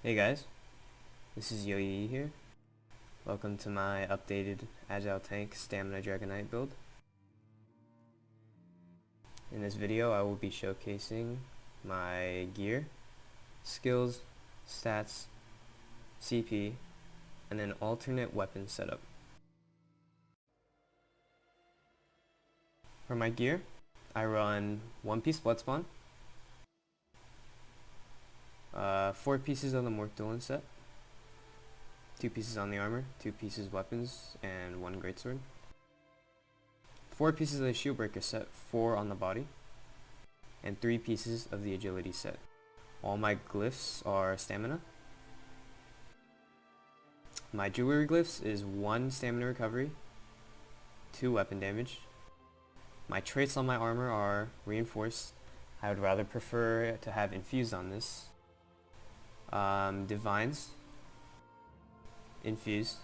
Hey guys, this is Yo-Yi here. Welcome to my updated Agile Tank Stamina Dragonknight build. In this video I will be showcasing my gear, skills, stats, CP, and an alternate weapon setup. For my gear, I run 1 piece Bloodspawn, 4 pieces on the Morkdulin set, 2 pieces on the armor, 2 pieces weapons, and 1 Greatsword. 4 pieces of the ShieldBreaker set, 4 on the body, and 3 pieces of the agility set. All my glyphs are stamina. My jewelry glyphs is 1 stamina recovery, 2 weapon damage. My traits on my armor are reinforced. I would rather prefer to have infused on this. Divines, infused.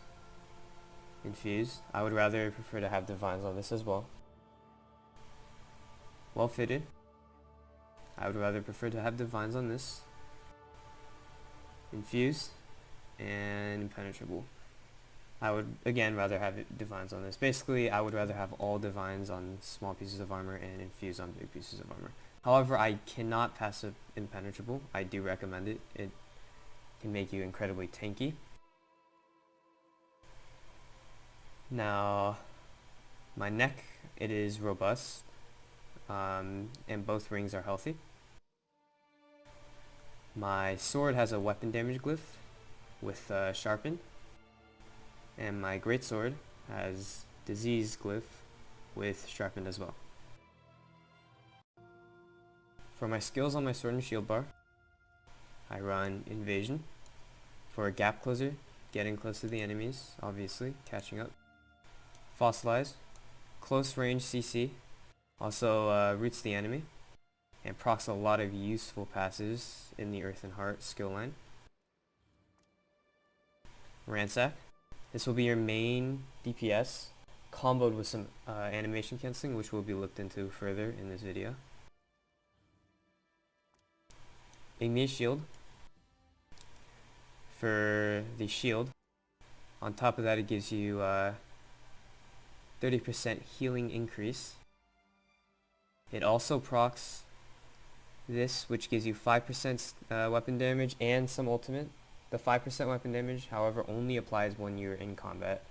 I would rather prefer to have divines on this as well. Well fitted. I would rather prefer to have divines on this. Infused and impenetrable. I would again rather have divines on this. Basically, I would rather have all divines on small pieces of armor and infused on big pieces of armor. However, I cannot pass up impenetrable. I do recommend it. It can make you incredibly tanky. Now, my neck, it is robust, and both rings are healthy. My sword has a weapon damage glyph with Sharpened, and my Greatsword has disease glyph with Sharpened as well. For my skills on my sword and shield bar, I run Invasion for a gap closer, getting close to the enemies, obviously, catching up. Fossilize, close range CC, also roots the enemy, and procs a lot of useful passes in the Earth and Heart skill line. Ransack, this will be your main DPS, comboed with some animation cancelling, which will be looked into further in this video. Igneous Shield, for the shield. On top of that, it gives you 30% healing increase. It also procs this, which gives you 5% weapon damage and some ultimate. The 5% weapon damage, however, only applies when you're in combat.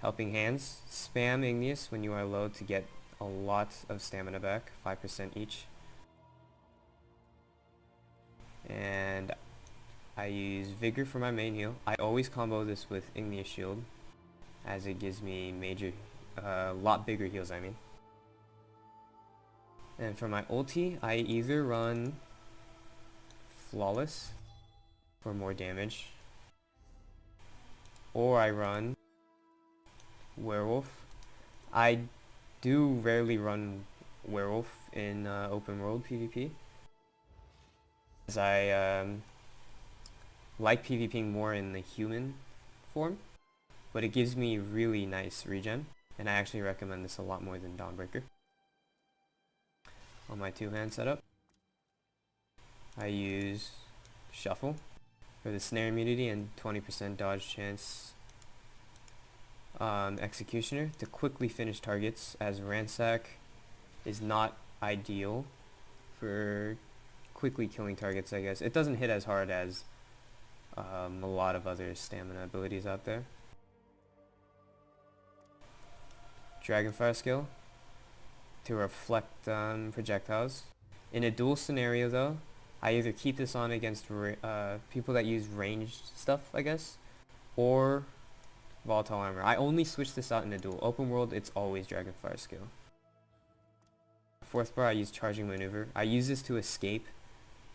Helping Hands, spam Igneous when you are low to get a lot of stamina back, 5% each. And I use Vigor for my main heal. I always combo this with Igneous Shield, as it gives me lot bigger heals, I mean. And for my ulti, I either run Flawless for more damage, or I run Werewolf. I do rarely run Werewolf in open world PvP, as I like PvPing more in the human form, but it gives me really nice regen, and I actually recommend this a lot more than Dawnbreaker. On my 2-hand setup, I use Shuffle for the snare immunity and 20% dodge chance. Executioner to quickly finish targets, as Ransack is not ideal for quickly killing targets, I guess. It doesn't hit as hard as a lot of other stamina abilities out there. Dragonfire skill to reflect projectiles. In a duel scenario though, I either keep this on against people that use ranged stuff, I guess, or volatile armor. I only switch this out in a duel. Open world, it's always Dragonfire skill. 4th bar, I use Charging Maneuver. I use this to escape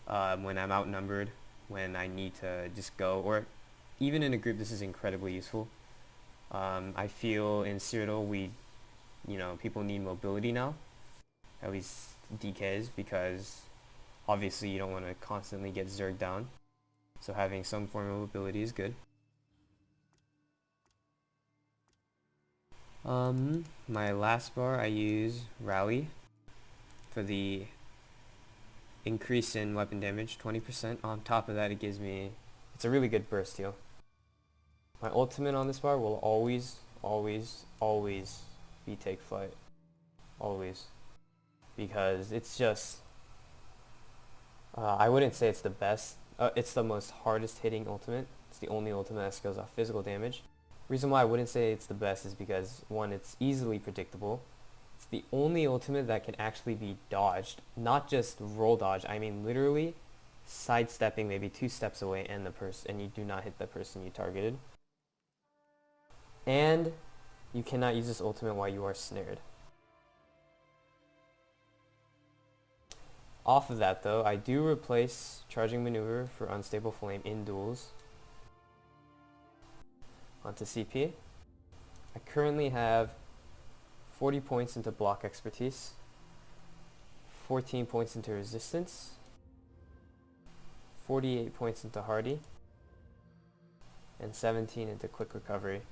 when I'm outnumbered, when I need to just go, or even in a group, this is incredibly useful. I feel in Cyrodiil, people need mobility now, at least DKs, because obviously you don't want to constantly get zerged down, so having some form of mobility is good. My last bar, I use Rally for the increase in weapon damage, 20%. On top of that, it gives me, it's a really good burst heal. My ultimate on this bar will always be take flight. Always. Because it's just, I wouldn't say it's the best. It's the most hardest hitting ultimate. It's the only ultimate that scales off physical damage. Reason why I wouldn't say it's the best is because, one, it's easily predictable. It's the only ultimate that can actually be dodged. Not just roll dodge, I mean literally sidestepping maybe 2 steps away and you do not hit the person you targeted. And you cannot use this ultimate while you are snared. Off of that though, I do replace Charging Maneuver for Unstable Flame in duels. Onto CP. I currently have 40 points into block expertise, 14 points into resistance, 48 points into hardy, and 17 into quick recovery.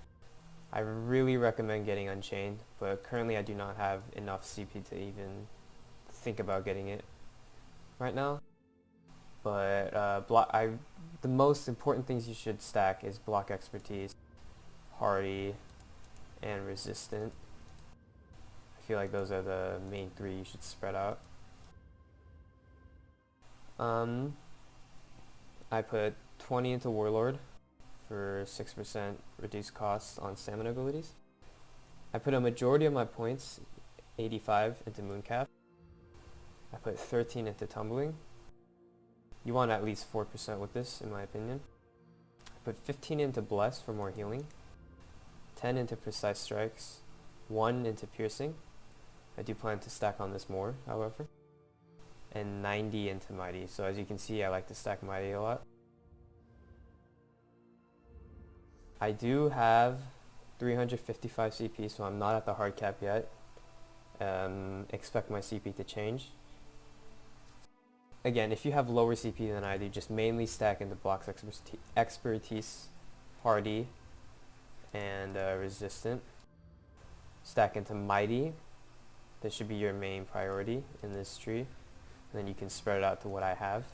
I really recommend getting Unchained, but currently I do not have enough CP to even think about getting it right now. But the most important things you should stack is block expertise, hardy, and resistant. I feel like those are the main 3 you should spread out. I put 20 into Warlord for 6% reduced costs on stamina abilities. I put a majority of my points, 85, into Mooncalf. I put 13 into Tumbling. You want at least 4% with this, in my opinion. I put 15 into Bless for more healing, 10 into Precise Strikes, 1 into Piercing. I do plan to stack on this more, however. And 90 into Mighty. So as you can see, I like to stack Mighty a lot. I do have 355 CP, so I'm not at the hard cap yet. Expect my CP to change. Again, if you have lower CP than I do, just mainly stack into blocks expertise, hardy, and resistant. Stack into Mighty. This should be your main priority in this tree. And then you can spread it out to what I have.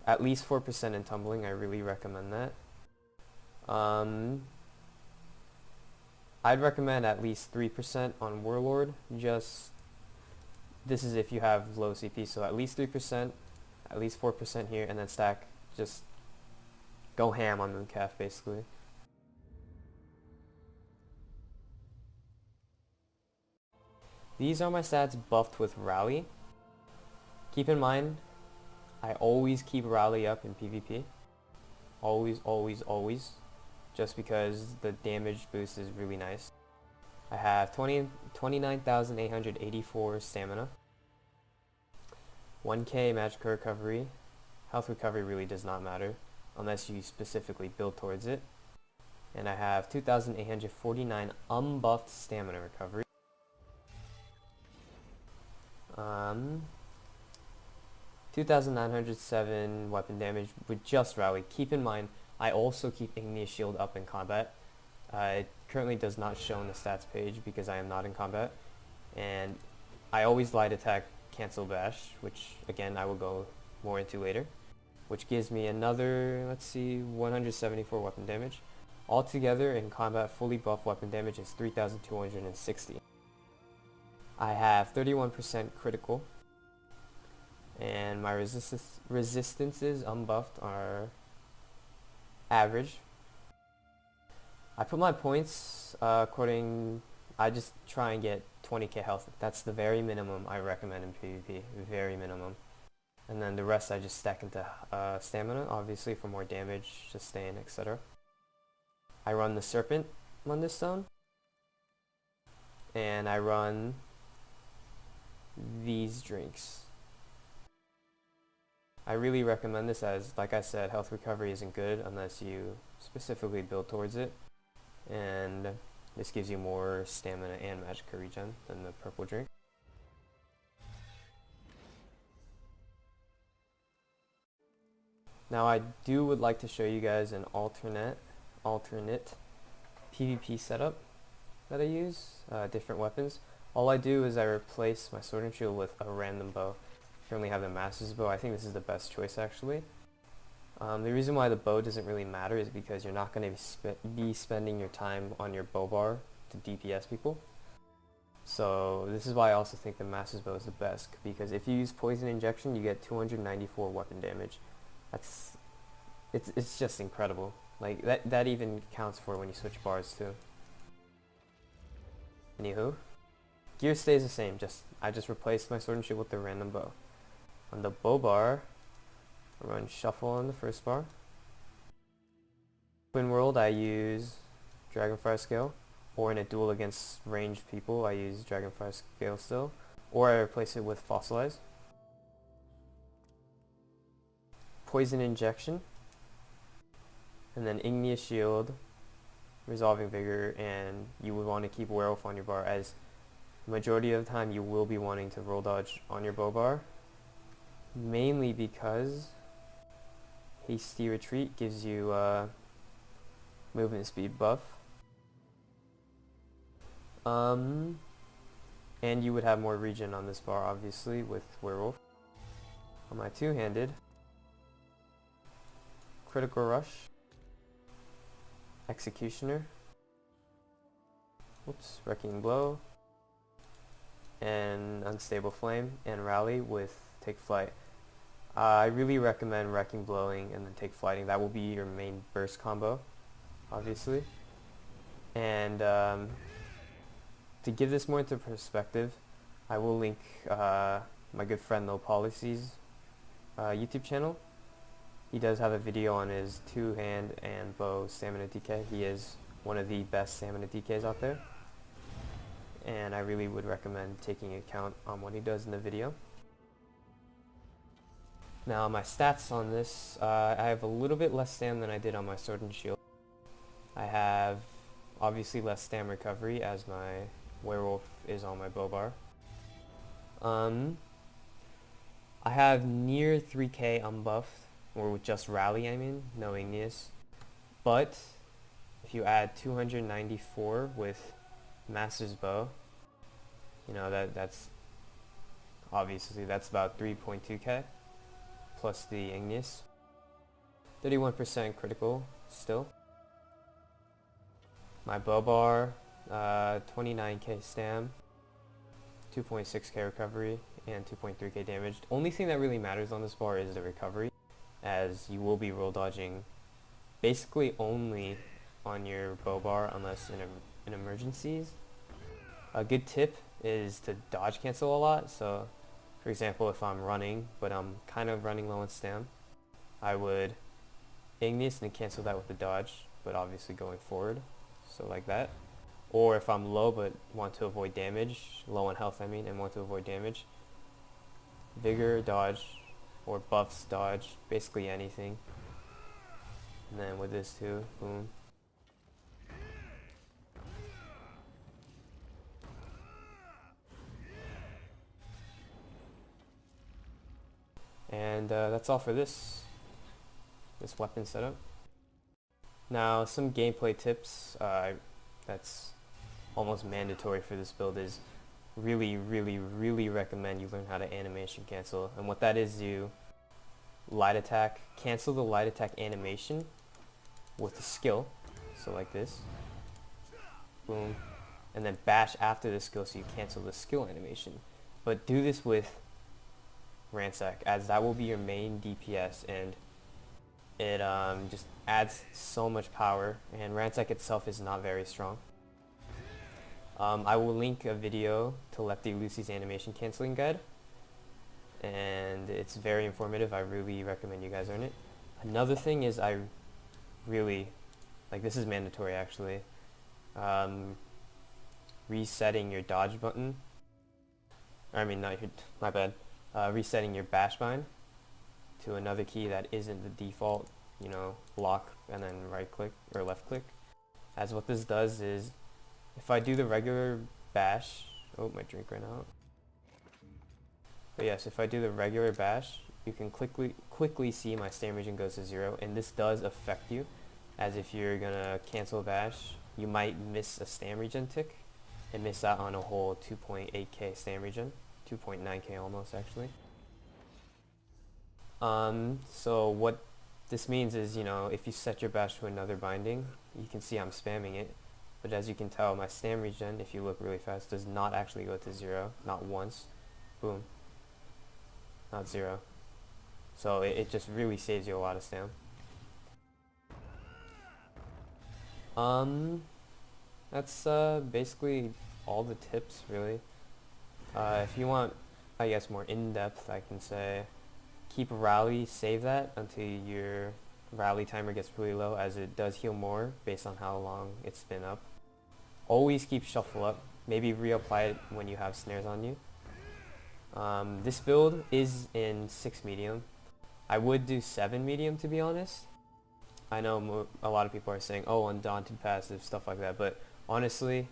At least 4% in Tumbling, I really recommend that. I'd recommend at least 3% on Warlord. This is if you have low CP, so at least 3%, at least 4% here, and then stack. Just go ham on Mooncalf, basically. These are my stats buffed with Rally. Keep in mind, I always keep Rally up in PvP. Always. Just because the damage boost is really nice. I have 29,884 stamina, 1k magic recovery. Health recovery really does not matter unless you specifically build towards it. And I have 2,849 unbuffed stamina recovery. 2,907 weapon damage with just Rally. Keep in mind, I also keep Igneous Shield up in combat. It currently does not show on the stats page because I am not in combat. And I always light attack cancel bash, which again I will go more into later, which gives me another, let's see, 174 weapon damage. Altogether in combat, fully buff weapon damage is 3,260. I have 31% critical, and my resistances unbuffed are average. I put my points according, I just try and get 20k health. That's the very minimum I recommend in PvP, very minimum. And then the rest I just stack into stamina, obviously for more damage, sustain, etc. I run the Serpent Mundus Stone, and I run these drinks. I really recommend this as, like I said, health recovery isn't good unless you specifically build towards it, and this gives you more stamina and magic regen than the purple drink. Now I would like to show you guys an alternate PvP setup that I use, different weapons. All I do is I replace my sword and shield with a random bow. currently have the Master's Bow, I think this is the best choice actually. The reason why the bow doesn't really matter is because you're not going to be spending your time on your bow bar to DPS people. So this is why I also think the Master's Bow is the best, because if you use Poison Injection, you get 294 weapon damage. It's just incredible. Like that even counts for when you switch bars too. Anywho, gear stays the same. I just replaced my sword and shield with the random bow. On the bow bar, I run shuffle on the first bar. Open world, I use Dragonfire Scale, or in a duel against ranged people, I use Dragonfire Scale still, or I replace it with Fossilize. Poison Injection, and then Igneous Shield, Resolving Vigor, and you would want to keep Werewolf on your bar, as majority of the time you will be wanting to roll dodge on your bow bar, mainly because Hasty Retreat gives you movement speed buff. And you would have more regen on this bar obviously with Werewolf. On my two-handed, Critical Rush, Executioner, Wrecking Blow, and Unstable Flame, and Rally with Take Flight. I really recommend Wrecking Blowing and then Take Flighting. That will be your main burst combo, obviously. And to give this more into perspective, I will link my good friend No Policy's YouTube channel. He does have a video on his two-hand and bow stamina DK. He is one of the best stamina DKs out there, and I really would recommend taking account on what he does in the video. Now my stats on this, I have a little bit less stam than I did on my sword and shield. I have obviously less stam recovery as my werewolf is on my bow bar. I have near 3k unbuffed, or with just rally I mean, no igneous. But if you add 294 with Master's Bow, you know that's obviously that's about 3.2k plus the igneous. 31% critical still. My bow bar, 29k stam, 2.6k recovery, and 2.3k damage. The only thing that really matters on this bar is the recovery, as you will be roll dodging basically only on your bow bar unless in emergencies. A good tip is to dodge cancel a lot. So for example, if I'm running but I'm kind of running low on stam, I would igneous and cancel that with the dodge, but obviously going forward, so like that. Or if I'm low but want to avoid damage, low on health I mean, and want to avoid damage, vigor, dodge, or buffs, dodge, basically anything. And then with this too, boom. And that's all for this weapon setup. Now some gameplay tips that's almost mandatory for this build is really recommend you learn how to animation cancel. And what that is, you light attack, cancel the light attack animation with a skill, so like this, boom, and then bash after the skill so you cancel the skill animation. But do this with Ransack, as that will be your main DPS, and it just adds so much power, and Ransack itself is not very strong. I will link a video to Lefty Lucy's animation canceling guide, and it's very informative. I really recommend you guys learn it. Another thing is I really, like, this is mandatory actually, resetting your dodge button, resetting your bash bind to another key that isn't the default, you know, block and then right click or left click. As what this does is, if I do the regular bash, oh, my drink ran out. But yes, if I do the regular bash, you can quickly see my stam regen goes to 0, and this does affect you, as if you're gonna cancel bash, you might miss a stam regen tick and miss out on a whole 2.8k stam regen, 2.9k almost actually. So what this means is, you know, if you set your bash to another binding, you can see I'm spamming it. But as you can tell, my stam regen, if you look really fast, does not actually go to 0. Not once. Boom. Not 0. So it just really saves you a lot of stam. That's basically all the tips, really. If you want, I guess, more in-depth, I can say keep rally, save that until your rally timer gets really low, as it does heal more based on how long it's been up. Always keep shuffle up. Maybe reapply it when you have snares on you. This build is in 6 medium. I would do 7 medium, to be honest. I know a lot of people are saying, oh, undaunted passive, stuff like that, but honestly,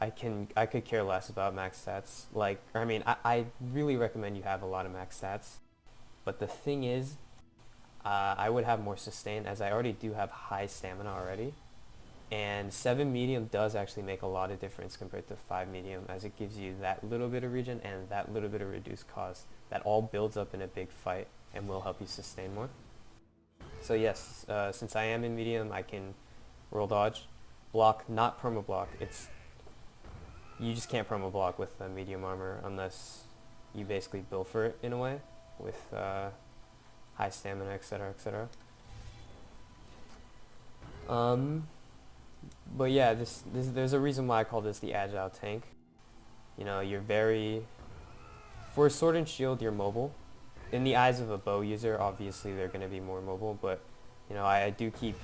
I could care less about max stats. Like, I mean, I really recommend you have a lot of max stats, but the thing is, I would have more sustain, as I already do have high stamina already, and 7 medium does actually make a lot of difference compared to 5 medium, as it gives you that little bit of regen and that little bit of reduced cost that all builds up in a big fight and will help you sustain more. So yes, since I am in medium, I can roll dodge, block, not perma block. You just can't perma block with medium armor unless you basically build for it in a way with high stamina, etc., etc. But yeah, there's a reason why I call this the Agile tank. You know, for a sword and shield, you're mobile. In the eyes of a bow user, obviously they're going to be more mobile, but you know, I do keep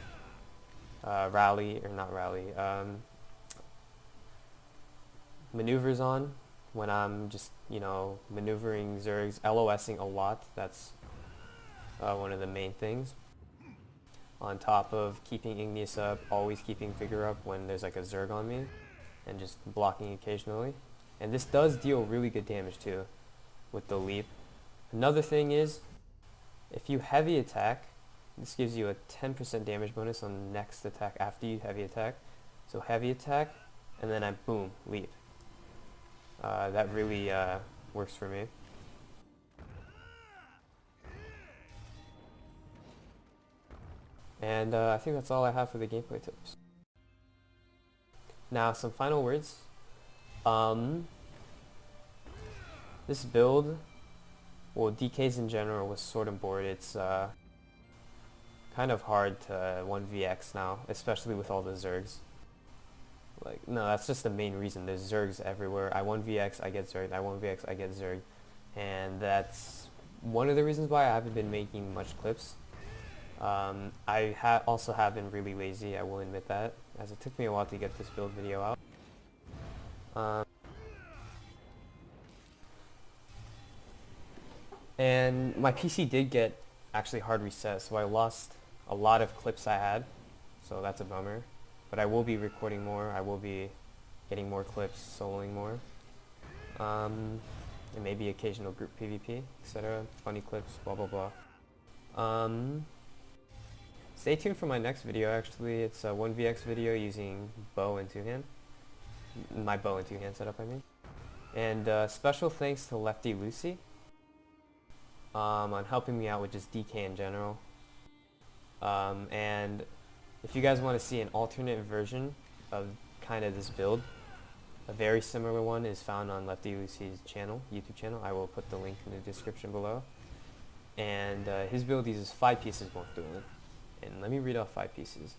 maneuvers on when I'm just, you know, maneuvering Zergs, LOSing a lot. That's one of the main things. On top of keeping Igneous up, always keeping Vigor up when there's like a Zerg on me, and just blocking occasionally. And this does deal really good damage too with the leap. Another thing is, if you heavy attack, this gives you a 10% damage bonus on the next attack after you heavy attack. So heavy attack, and then I boom, leap. That really works for me. And I think that's all I have for the gameplay tips. Now, some final words. This build, well, DKs in general with sword and board, it's kind of hard to 1vx now, especially with all the Zergs. Like, no, that's just the main reason. There's Zergs everywhere. I 1vx, I get Zerg. I 1vx, I get Zerg. And that's one of the reasons why I haven't been making much clips. I also have been really lazy, I will admit that, as it took me a while to get this build video out. And my PC did get actually hard reset, so I lost a lot of clips I had, so that's a bummer. But I will be recording more, I will be getting more clips, soloing more, and maybe occasional group PvP, etc., funny clips, blah blah blah. Stay tuned for my next video. Actually, it's a 1vx video using bow and two-hand, my bow and two-hand setup, I mean. And special thanks to Lefty Lucy on helping me out with just DK in general. And if you guys want to see an alternate version of kind of this build, a very similar one is found on Lefty Lucy's channel, YouTube channel. I will put the link in the description below. And his build uses 5 pieces Morkdulin. And let me read off 5 pieces.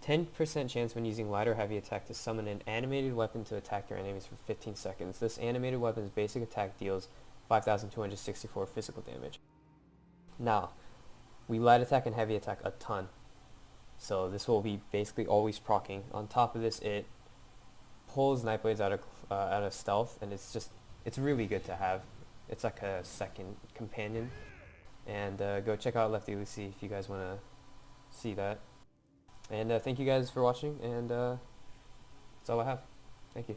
10% chance when using light or heavy attack to summon an animated weapon to attack your enemies for 15 seconds. This animated weapon's basic attack deals 5,264 physical damage. Now, we light attack and heavy attack a ton, so this will be basically always proccing. On top of this, it pulls Nightblades out of stealth, and it's really good to have. It's like a second companion. And go check out Lefty Lucy if you guys want to see that. And thank you guys for watching, and that's all I have. Thank you.